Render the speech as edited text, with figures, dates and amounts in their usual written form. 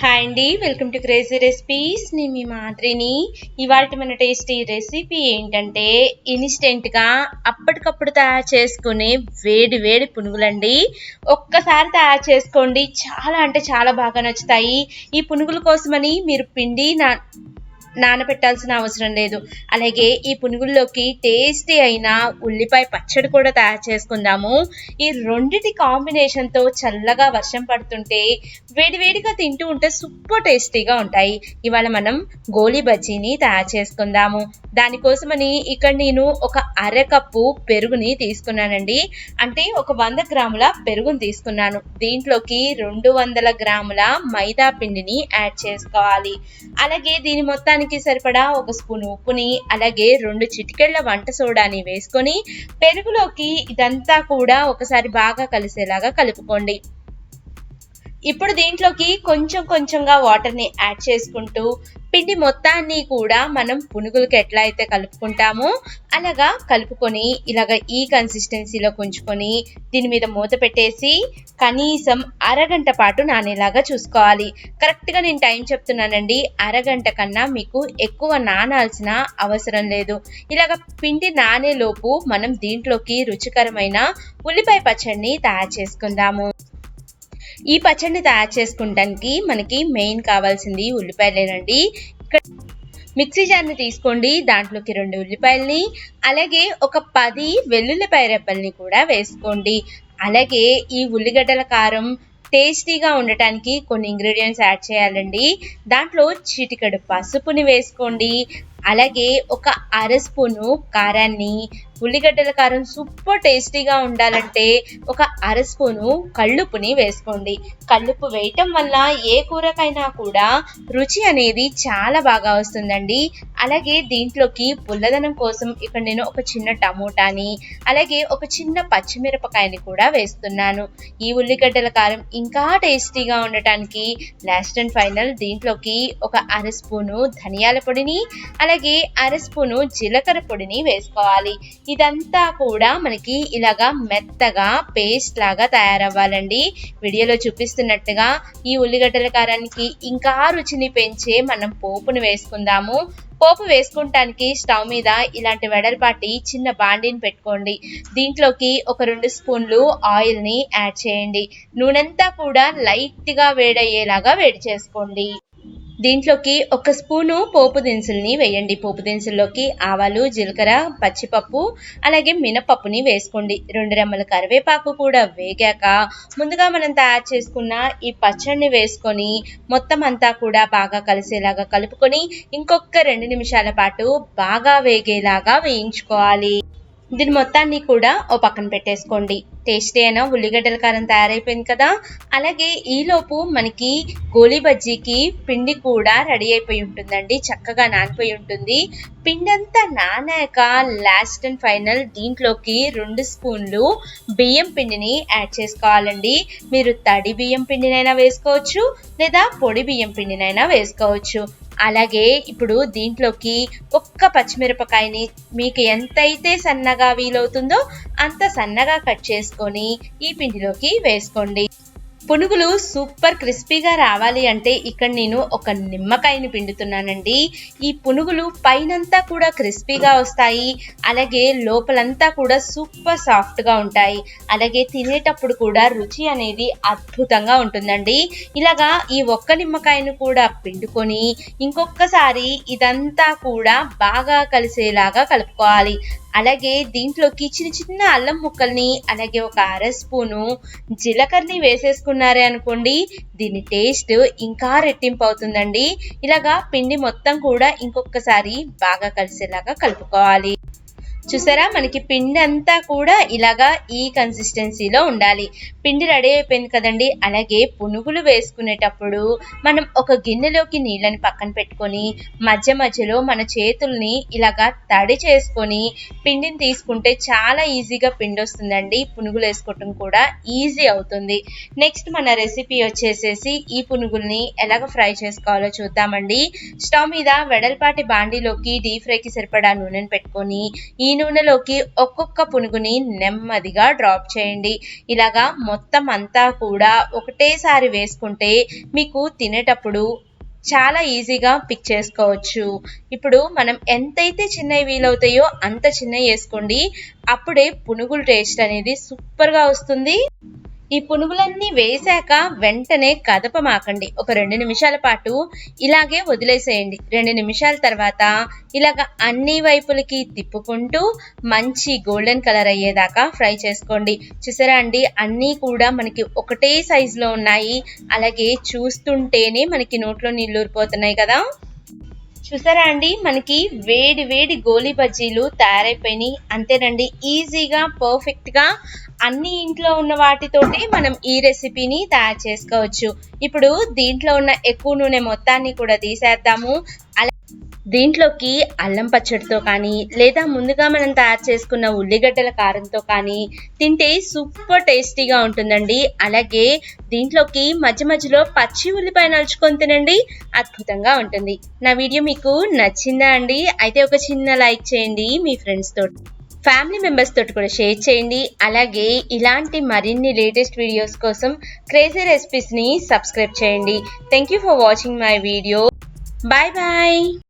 Hi అండి, welcome to crazy recipes. నేను మీ మాదిరిని. ఇవాళ మన టేస్టీ రెసిపీ ఏంటంటే ఇన్స్టెంట్గా అప్పటికప్పుడు తయారు చేసుకునే వేడి వేడి పునుగులండి. ఒక్కసారి తయారు చేసుకోండి, చాలా అంటే చాలా బాగా నచ్చుతాయి. ఈ పునుగుల కోసమని మీరు పిండి నానబెట్టాల్సిన అవసరం లేదు. అలాగే ఈ పునుగుల్లోకి టేస్టీ అయిన ఉల్లిపాయ పచ్చడి కూడా తయారు చేసుకుందాము. ఈ రెండిటి కాంబినేషన్తో చల్లగా వర్షం పడుతుంటే వేడివేడిగా తింటూ ఉంటే సూపర్ టేస్టీగా ఉంటాయి. ఇవాళ మనం గోలీ బజ్జీని తయారు చేసుకుందాము. దానికోసమని ఇక్కడ నేను ఒక అరకప్పు పెరుగుని తీసుకున్నానండి. అంటే ఒక 100 గ్రాముల పెరుగుని తీసుకున్నాను. దీంట్లోకి 200 గ్రాముల మైదా పిండిని యాడ్ చేసుకోవాలి. అలాగే దీని మొత్తానికి సరిపడా ఒక స్పూన్ ఉప్పుని, అలాగే 2 చిటికెళ్ల వంట సోడాని వేసుకొని పెరుగులోకి ఇదంతా కూడా ఒకసారి బాగా కలిసేలాగా కలుపుకోండి. ఇప్పుడు దీంట్లోకి కొంచెంగా వాటర్ని యాడ్ చేసుకుంటూ పిండి మొత్తాన్ని కూడా మనం పునుగులకి ఎట్లా అయితే కలుపుకుంటామో అలాగా కలుపుకొని ఇలాగ ఈ కన్సిస్టెన్సీలో ఉంచుకొని దీని మీద మూత పెట్టేసి కనీసం అరగంట పాటు నానేలాగా చూసుకోవాలి. కరెక్ట్గా నేను టైం చెప్తున్నానండి, అరగంట కన్నా మీకు ఎక్కువ నానాల్సిన అవసరం లేదు. ఇలాగ పిండి నానేలోపు మనం దీంట్లోకి రుచికరమైన ఉల్లిపాయ పచ్చడిని తయారు చేసుకుందాము. ఈ పచ్చడిని తయారు చేసుకోవడానికి మనకి మెయిన్ కావాల్సింది ఉల్లిపాయలేనండి. ఇక్కడ మిక్సీ జార్ని తీసుకోండి, దాంట్లోకి 2 ఉల్లిపాయలని, అలాగే ఒక 10 వెల్లుల్లిపాయ రెబ్బల్ని కూడా వేసుకోండి. అలాగే ఈ ఉల్లిగడ్డల కారం టేస్టీగా ఉండటానికి కొన్ని ఇంగ్రీడియంట్స్ యాడ్ చేయాలండి. దాంట్లో చిటికెడు పసుపుని వేసుకోండి. అలాగే ఒక అర స్పూను కారాన్ని, ఉల్లిగడ్డల కారం సూపర్ టేస్టీగా ఉండాలంటే ఒక అర స్పూను కళ్ళుప్పుని వేసుకోండి. కళ్ళుప్పు వేయటం వల్ల ఏ కూరకైనా కూడా రుచి అనేది చాలా బాగా వస్తుందండి. అలాగే దీంట్లోకి పుల్లదనం కోసం ఇక్కడ నేను ఒక చిన్న టమోటాని, అలాగే ఒక చిన్న పచ్చిమిరపకాయని కూడా వేస్తున్నాను. ఈ ఉల్లిగడ్డల కారం ఇంకా టేస్టీగా ఉండటానికి లాస్ట్ అండ్ ఫైనల్ దీంట్లోకి ఒక అర స్పూను ధనియాల పొడిని, అలాగే అర స్పూను జీలకర్ర పొడిని వేసుకోవాలి. ఇదంతా కూడా మనకి ఇలాగా మెత్తగా పేస్ట్ లాగా తయారవ్వాలండి. వీడియోలో చూపిస్తున్నట్టుగా ఈ ఉల్లిగడ్డల కారానికి ఇంకా రుచిని పెంచే మనం పోపును వేసుకుందాము. పోపు వేసుకుంటానికి స్టవ్ మీద ఇలాంటి వెడల్పాటి చిన్న బాండీని పెట్టుకోండి. దీంట్లోకి ఒక 2 స్పూన్లు ఆయిల్ని యాడ్ చేయండి. నూనెంతా కూడా లైట్గా వేడయ్యేలాగా వేడి చేసుకోండి. దీంట్లోకి 1 స్పూను పోపు దినుసుల్ని వేయండి. పోపు దినుసుల్లోకి ఆవాలు, జీలకర్ర, పచ్చిపప్పు, అలాగే మినపప్పుని వేసుకోండి. 2 రెమ్మల కరివేపాకు కూడా వేగాక ముందుగా మనం తయారు చేసుకున్న ఈ పచ్చడిని వేసుకొని మొత్తం అంతా కూడా బాగా కలిసేలాగా కలుపుకొని ఇంకొక 2 నిమిషాల పాటు బాగా వేగేలాగా వేయించుకోవాలి. దీని మొత్తాన్ని కూడా ఓ పక్కన పెట్టేసుకోండి. టేస్టీ అయిన ఉల్లిగడ్డల కారం తయారైపోయింది కదా. అలాగే ఈలోపు మనకి గోలీ బజ్జీకి పిండి కూడా రెడీ అయిపోయి ఉంటుందండి, చక్కగా నానిపోయి ఉంటుంది. పిండి అంతా నానాక లాస్ట్ అండ్ ఫైనల్ దీంట్లోకి 2 స్పూన్లు బియ్యం పిండిని యాడ్ చేసుకోవాలండి. మీరు తడి బియ్యం పిండినైనా వేసుకోవచ్చు, లేదా పొడి బియ్యం పిండినైనా వేసుకోవచ్చు. అలాగే ఇప్పుడు దీంట్లోకి ఒక్క పచ్చిమిరపకాయని మీకు ఎంతైతే సన్నగా వీలవుతుందో అంత సన్నగా కట్ చేసుకొని ఈ పిండిలోకి వేసుకోండి. పునుగులు సూపర్ క్రిస్పీగా రావాలి అంటే ఇక్కడ నేను ఒక నిమ్మకాయని పిండుతున్నానండి. ఈ పునుగులు పైనంతా కూడా క్రిస్పీగా వస్తాయి, అలాగే లోపలంతా కూడా సూపర్ సాఫ్ట్గా ఉంటాయి. అలాగే తినేటప్పుడు కూడా రుచి అనేది అద్భుతంగా ఉంటుందండి. ఇలాగా ఈ ఒక్క నిమ్మకాయను కూడా పిండుకొని ఇంకొకసారి ఇదంతా కూడా బాగా కలిసేలాగా కలుపుకోవాలి. అలాగే దీంట్లోకి చిన్న అల్లం ముక్కల్ని, అలాగే ఒక అర స్పూను జీలకర్రని వేసేసుకున్నారే అనుకోండి, దీని టేస్ట్ ఇంకా రెట్టింపు అవుతుందండి. ఇలాగా పిండి మొత్తం కూడా ఇంకొకసారి బాగా కలిసేలాగా కలుపుకోవాలి. చూసారా, మనకి పిండి అంతా కూడా ఇలాగా ఈ కన్సిస్టెన్సీలో ఉండాలి. పిండి రెడీ అయిపోయింది కదండి. అలాగే పునుగులు వేసుకునేటప్పుడు మనం ఒక గిన్నెలోకి నీళ్ళని పక్కన పెట్టుకొని మధ్యలో మన చేతుల్ని ఇలాగా తడి చేసుకొని పిండిని తీసుకుంటే చాలా ఈజీగా పిండి వస్తుందండి. పునుగులు వేసుకోవటం కూడా ఈజీ అవుతుంది. నెక్స్ట్ మన రెసిపీ వచ్చేసేసి ఈ పునుగుల్ని ఎలాగ ఫ్రై చేసుకోవాలో చూద్దామండి. స్టవ్ మీద వెడల్పాటి బాండీలోకి డీప్ ఫ్రైకి సరిపడా నూనెను పెట్టుకొని ఈ నూనెలోకి ఒక్కొక్క పునుగుని నెమ్మదిగా డ్రాప్ చేయండి. ఇలాగా మొత్తం అంతా కూడా ఒకటేసారి వేసుకుంటే మీకు తినేటప్పుడు చాలా ఈజీగా పిక్ చేసుకోవచ్చు. ఇప్పుడు మనం ఎంతైతే చిన్నవి వీలవుతాయో అంత చిన్నవి వేసుకోండి. అప్పుడే పునుగులు టేస్ట్ అనేది సూపర్గా వస్తుంది. ఈ పునుగులన్నీ వేశాక వెంటనే కదపమాకండి. ఒక 2 నిమిషాల పాటు ఇలాగే వదిలేసేయండి. 2 నిమిషాల తర్వాత ఇలాగ అన్ని వైపులకి తిప్పుకుంటూ మంచి గోల్డెన్ కలర్ అయ్యేదాకా ఫ్రై చేసుకోండి. చూసారా అండి, అన్నీ కూడా మనకి ఒకటే సైజులో ఉన్నాయి. అలాగే చూస్తుంటేనే మనకి నోట్లో నీళ్ళు ఊరిపోతున్నాయి కదా. చూసారా అండి, మనకి వేడి వేడి గోలీ బజ్జీలు తయారైపోయినాయి. అంతేనండి, ఈజీగా పర్ఫెక్ట్గా అన్ని ఇంట్లో ఉన్న వాటితోటి మనం ఈ రెసిపీని తయారు చేసుకోవచ్చు. ఇప్పుడు దీంట్లో ఉన్న ఎక్కువ నూనె మొత్తాన్ని కూడా తీసేద్దాము. దీంట్లోకి అల్లం పచ్చడితో కానీ లేదా ముందుగా మనం తయారు చేసుకున్న ఉల్లిగడ్డల కారంతో కానీ తింటే సూపర్ టేస్టీగా ఉంటుందండి. అలాగే దీంట్లోకి మధ్య మధ్యలో పచ్చి ఉల్లిపాయ నలుచుకొని తినండి, అద్భుతంగా ఉంటుంది. నా వీడియో మీకు నచ్చిందా అండి? అయితే ఒక చిన్న లైక్ చేయండి. మీ ఫ్రెండ్స్ తోటి ఫ్యామిలీ మెంబర్స్ తోటి కూడా షేర్ చేయండి. అలాగే ఇలాంటి మరిన్ని లేటెస్ట్ వీడియోస్ కోసం క్రేజీ రెసిపీస్ని సబ్స్క్రైబ్ చేయండి. Thank you for watching my video. Bye bye.